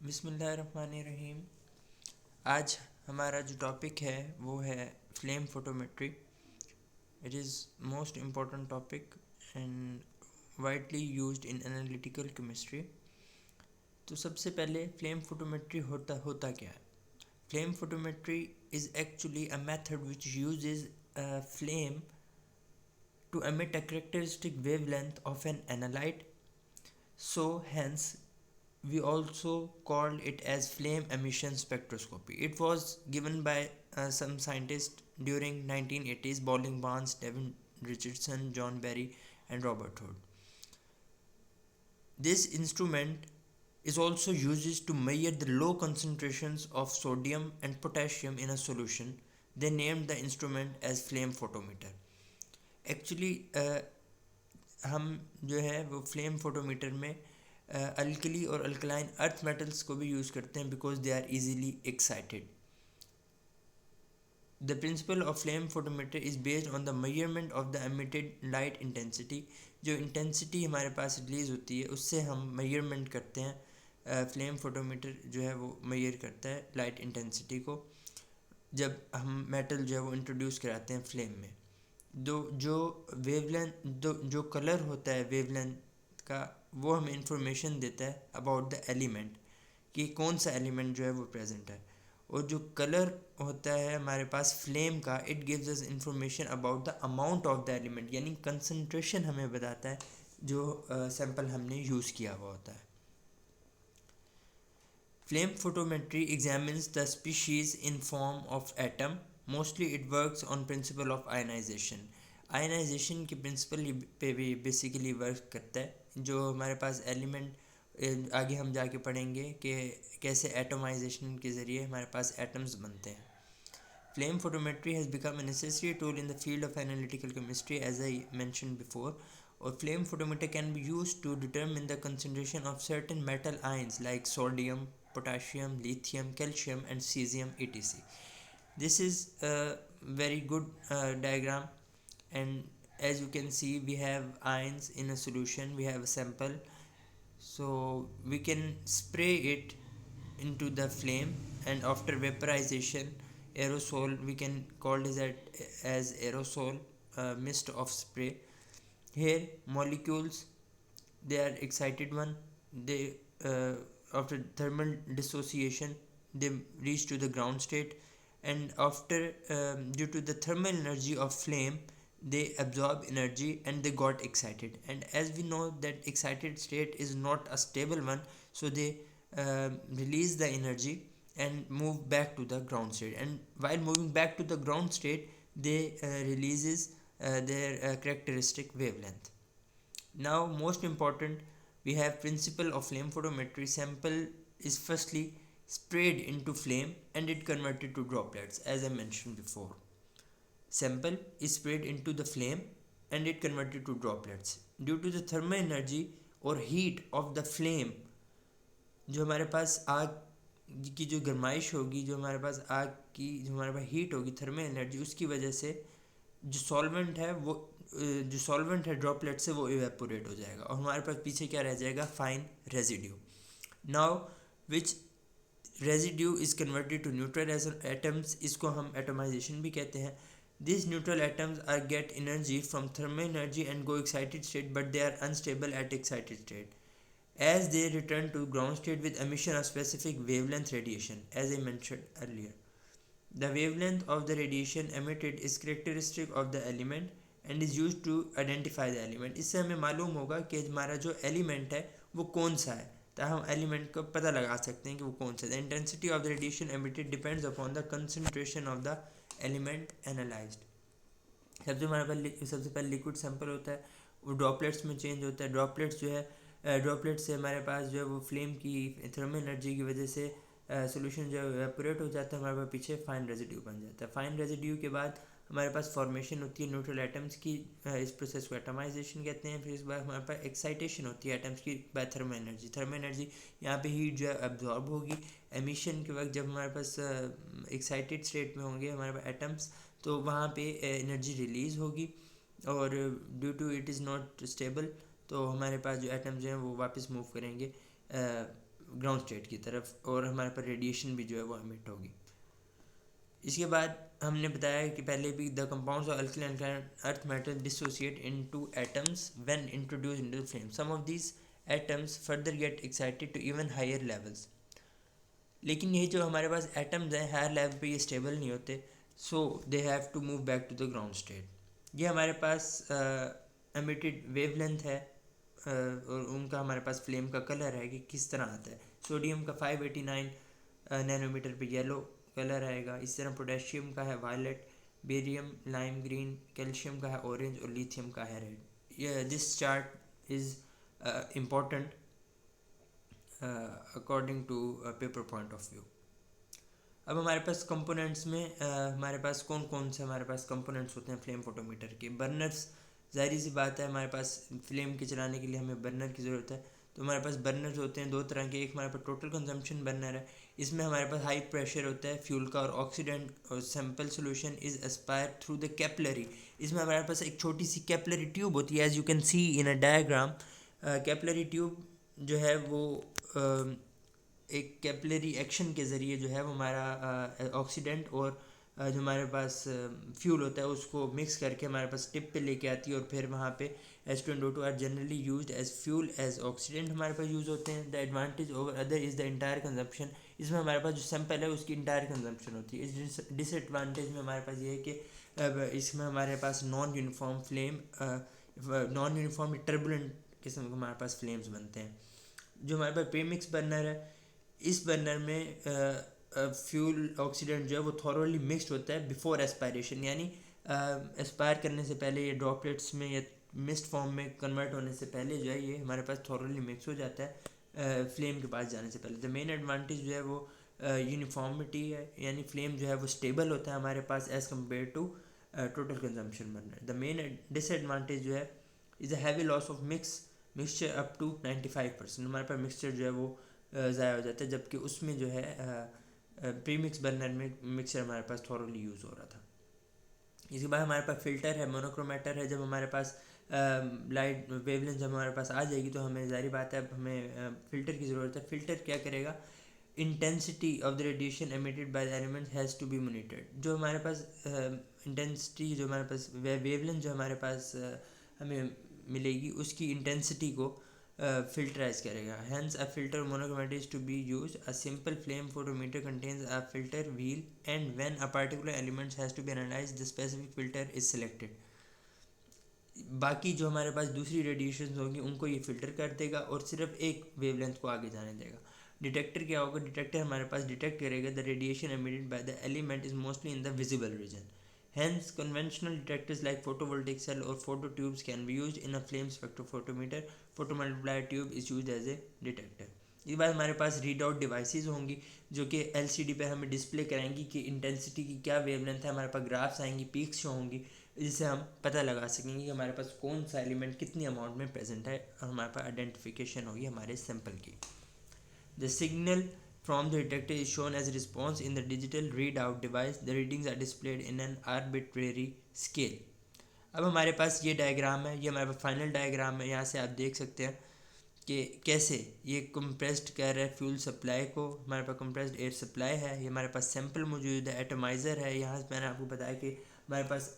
बिस्मिल्लाहिर्रहमानिर्रहीम। आज हमारा जो टॉपिक है वो है flame photometry. It is most important topic and widely used in analytical chemistry. तो सबसे पहले फ्लेम फोटोमेट्री होता क्या है? Flame photometry is actually a method which uses flame to emit a characteristic wavelength of an analyte. So hence we also called it as flame emission spectroscopy. It was given by some scientists during 1980s: Bowling Barnes, Devin Richardson, John Berry, and Robert Hood. This instrument is also used to measure the low concentrations of sodium and potassium in a solution. They named the instrument as flame photometer. Actually हम जो है वो flame photometer में alkali और alkaline earth metals को भी use करते हैं because they are easily excited. The principle of flame photometer is based on the measurement of the emitted light intensity. जो इंटेंसिटी हमारे पास रिलीज़ होती है उससे हम मेजरमेंट करते हैं. फ्लेम फोटोमीटर जो है वो मेजर करता है लाइट इंटेंसिटी को जब हम मेटल जो है वो इंट्रोड्यूस कराते हैं फ्लेम में. जो वेवलेंथ जो कलर होता है वेवलेंथ का वो हमें इंफॉर्मेशन देता है अबाउट द एलिमेंट कि कौन सा एलिमेंट जो है वो प्रेजेंट है. और जो कलर होता है हमारे पास फ्लेम का, it gives us information about the amount of the element, यानी कंसंट्रेशन हमें बताता है जो सैंपल हमने यूज़ किया हुआ होता है. Flame photometry examines the species in form of atom. Mostly it works on principle of ionization. Ionization के प्रिंसिपल पे भी बेसिकली वर्क करता है. जो हमारे पास एलिमेंट आगे हम जाके पढ़ेंगे कि कैसे एटोमाइजेशन के ज़रिए हमारे पास एटम्स बनते हैं. Flame photometry has become a necessary tool in the field of analytical chemistry, as I mentioned before. Or flame photometer can be used to determine the concentration of certain metal ions like sodium, potassium, lithium, calcium, and cesium, etc. This is a very good diagram, and as you can see, we have ions in a solution, we have a sample, so we can spray it into the flame, and after vaporization, aerosol, we can call it as aerosol, mist of spray. Here molecules, they are excited one, they after thermal dissociation they reach to the ground state, and after due to the thermal energy of flame they absorb energy and they got excited. And as we know that excited state is not a stable one, so they release the energy and move back to the ground state, and while moving back to the ground state they releases their characteristic wavelength. Now most important, we have principle of flame photometry. Sample is firstly sprayed into flame and it converted to droplets, as I mentioned before. Sample is sprayed into the flame and it converted to droplets. Due to the thermal energy और heat of the flame, जो हमारे पास आग की जो गर्माइश होगी, जो हमारे पास आग की जो हमारे पास हीट होगी, थर्मल एनर्जी, उसकी वजह से जो सॉल्वेंट है वो जो सॉल्वेंट है ड्रॉपलेट से वो इवेपोरेट हो जाएगा और हमारे पास पीछे क्या रह जाएगा? Fine residue. Now which residue is converted to neutral atoms. इसको हम एटमाइजेशन भी कहते हैं. These neutral atoms are get energy from thermal energy and go excited state, but they are unstable at excited state as they return to ground state with emission of specific wavelength radiation, as I mentioned earlier. The wavelength of the radiation emitted is characteristic of the element and is used to identify the element. इससे हमें मालूम होगा कि हमारा जो element है वो कौन सा है, ताकि हम एलिमेंट को पता लगा सकते हैं कि वो कौन सा है. The intensity of the radiation emitted depends upon the concentration of the element analysed. सबसे पहले लिक्विड सैंपल होता है, वो ड्रॉपलेट्स में चेंज होता है. ड्रॉपलेट्स जो है ड्रॉपलेट से हमारे पास जो है वो फ्लेम की थर्मल एनर्जी की वजह से सोल्यूशन जो है एवेपोरेट हो जाता है, हमारे पास पीछे फाइन रेजिड्यू बन जाता है. फाइन रेजिड्यू के बाद हमारे पास फॉर्मेशन होती है न्यूट्रल एटम्स की. इस प्रोसेस को एटमाइजेशन कहते हैं. फिर इस बाद हमारे पास एक्साइटेशन होती है एटम्स की by thermal energy. Thermal energy यहाँ पे हीट जो है एब्जॉर्ब होगी. एमिशन के वक्त जब हमारे पास एक्साइटेड स्टेट में होंगे हमारे पास एटम्स, तो वहाँ पे एनर्जी रिलीज़ होगी और due to it is not stable, तो हमारे पास जो एटम्स हैं वो वापस मूव करेंगे ग्राउंड स्टेट की तरफ, और हमारे पास रेडिएशन भी जो है वो एमिट होगी। इसके बाद हमने बताया कि पहले भी the compounds of alkali earth metal dissociate into atoms when introduce into the flame, some of these atoms further get excited to even higher levels. लेकिन ये जो हमारे पास एटम्स हैं हायर लेवल पे ये स्टेबल नहीं होते, so they have to move back to the ground state. ये हमारे पास एमिटेड वेवलेंथ है, और उनका हमारे पास फ्लेम का कलर है कि किस तरह आता है। सोडियम का 589 नैनोमीटर पे येलो कलर आएगा। इस तरह पोटेशियम का है violet, barium lime green, calcium का है ऑरेंज और लिथियम का है red. This chart is important according to paper point of view. अब हमारे पास कंपोनेंट्स में हमारे पास कौन कौन से हमारे पास कंपोनेंट्स होते हैं फ्लेम फोटोमीटर के। बर्नर्स, ज़ाहिर सी बात है हमारे पास फ्लेम के चलाने के लिए हमें बर्नर की ज़रूरत है। तो हमारे पास बर्नर्स होते हैं दो तरह के। एक हमारे पास टोटल कंजम्पशन बर्नर है, इसमें हमारे पास हाई प्रेशर होता है फ्यूल का, और ऑक्सीडेंट और sample solution is Aspire through the capillary. इसमें हमारे पास एक छोटी सी कैपिलरी ट्यूब होती है, as you can see in a diagram. Capillary tube जो है वो एक कैपिलरी एक्शन के ज़रिए जो है वो हमारा ऑक्सीडेंट और जो हमारे पास फ्यूल होता है उसको मिक्स करके हमारे पास टिप पे लेके आती है, और फिर वहाँ पे H2NO2 are generally used as fuel as oxidant हमारे पास यूज़ होते हैं। The advantage over other is the entire consumption. इसमें हमारे पास जो सैंपल है उसकी इंटायर कंजम्पशन होती है। इस डिसएडवांटेज में हमारे पास ये है कि इसमें हमारे पास non uniform flame, non uniform turbulent किस्म के हमारे पास फ्लेम्स बनते हैं। जो हमारे पास प्रीमिक्स बर्नर है, इस बर्नर में फ्यूल ऑक्सीडेंट जो है वो थॉरोली मिक्सड होता है बिफोर एस्पायरेशन, यानी एस्पायर करने से पहले ये ड्रॉपलेट्स में या मिस्ट फॉर्म में कन्वर्ट होने से पहले जो है ये हमारे पास थॉरोली मिक्स हो जाता है फ्लेम के पास जाने से पहले। द मेन एडवांटेज जो है वो यूनिफॉर्मिटी है, यानी फ्लेम जो है वो स्टेबल होता है हमारे पास as compare to total consumption burner. The main disadvantage जो है is a heavy loss of mixture up to 95%। हमारे पास मिक्सचर जो है वो ज़ाया हो जाता है, जबकि उसमें जो है प्रीमिक्स बर्नर में मिक्सर हमारे पास थॉरोली यूज़ हो रहा था। इसके बाद हमारे पास फ़िल्टर है, मोनोक्रोमेटर है। जब हमारे पास लाइट वेवलेंथ जब हमारे पास आ जाएगी तो हमें ज़ाहिर बात है हमें फ़िल्टर की ज़रूरत है। फ़िल्टर क्या करेगा, intensity of the radiation emitted by the element has to be monitored. जो हमारे पास इंटेंसिटी जो हमारे पास वेवलेंथ जो हमारे पास हमें मिलेगी उसकी इंटेंसिटी को filterize करेगा। Hence a filter monochromatic is to be used. A simple flame photometer contains a filter wheel, and when a particular element has to be analyzed, the specific filter is selected. बाकी जो हमारे पास दूसरी radiation होंगी उनको ये filter कर देगा और सिर्फ एक वेवलेंथ को आगे जाने देगा। डिटेक्टर क्या होगा, डिटेक्टर हमारे पास डिटेक्ट करेगा the radiation emitted by the element is mostly in the visible region. Hence, conventional detectors like photovoltaic cell or phototubes can be used in a flame spectrophotometer. Photomultiplier tube is used as a detector. इसके बाद हमारे पास read out devices होंगी जो कि LCD पे हमें display कराएंगी कि intensity की क्या वेवलेंथ है। हमारे पास ग्राफ्स आएंगी, पीक्स शो होंगी, जिससे हम पता लगा सकेंगे कि हमारे पास कौन सा एलिमेंट कितनी अमाउंट में प्रेजेंट है, और हमारे पास आइडेंटिफिकेशन होगी हमारे सैंपल की। The signal from the detector is shown as a response in the digital readout device. The readings are displayed in an arbitrary scale. अब हमारे पास ये डायग्राम है, ये हमारे पास फाइनल डायग्राम है। यहाँ से आप देख सकते हैं कि कैसे ये कंप्रेस्ड कर रहा है फ्यूल सप्लाई को। हमारे पास कंप्रेस्ड एयर सप्लाई है, ये हमारे पास सैंपल मौजूद है, एटमाइज़र है। यहाँ से मैंने आपको बताया कि हमारे पास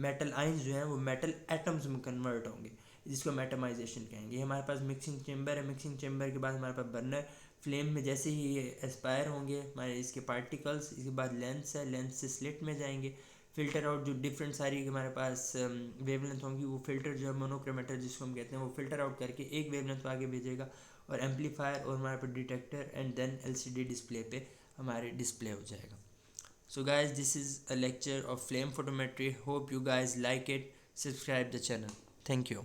मेटल आइंस जो हैं वो मेटल एटम्स में कन्वर्ट होंगे, जिसको मेटामाइजेशन कहेंगे। हमारे पास मिक्सिंग चेम्बर है, मिक्सिंग चेम्बर के बाद हमारे पास बर्नर। फ्लेम में जैसे ही ये एस्पायर होंगे हमारे इसके पार्टिकल्स, इसके बाद लेंस है, लेंस से स्लिट में जाएंगे। फ़िल्टर आउट जो डिफरेंट सारी हमारे पास वेवलेंथ होंगी, वो फ़िल्टर जो है मोनोक्रोमेटर जिसको हम कहते हैं, वो फ़िल्टर आउट करके एक वेवलेंथ को आगे भेजेगा, और एम्पलीफायर और हमारे पास detector, and then LCD display पे हमारे डिस्प्ले हो जाएगा। So guys, this is a lecture of flame photometry. Hope you guys like it. Subscribe the channel. Thank you.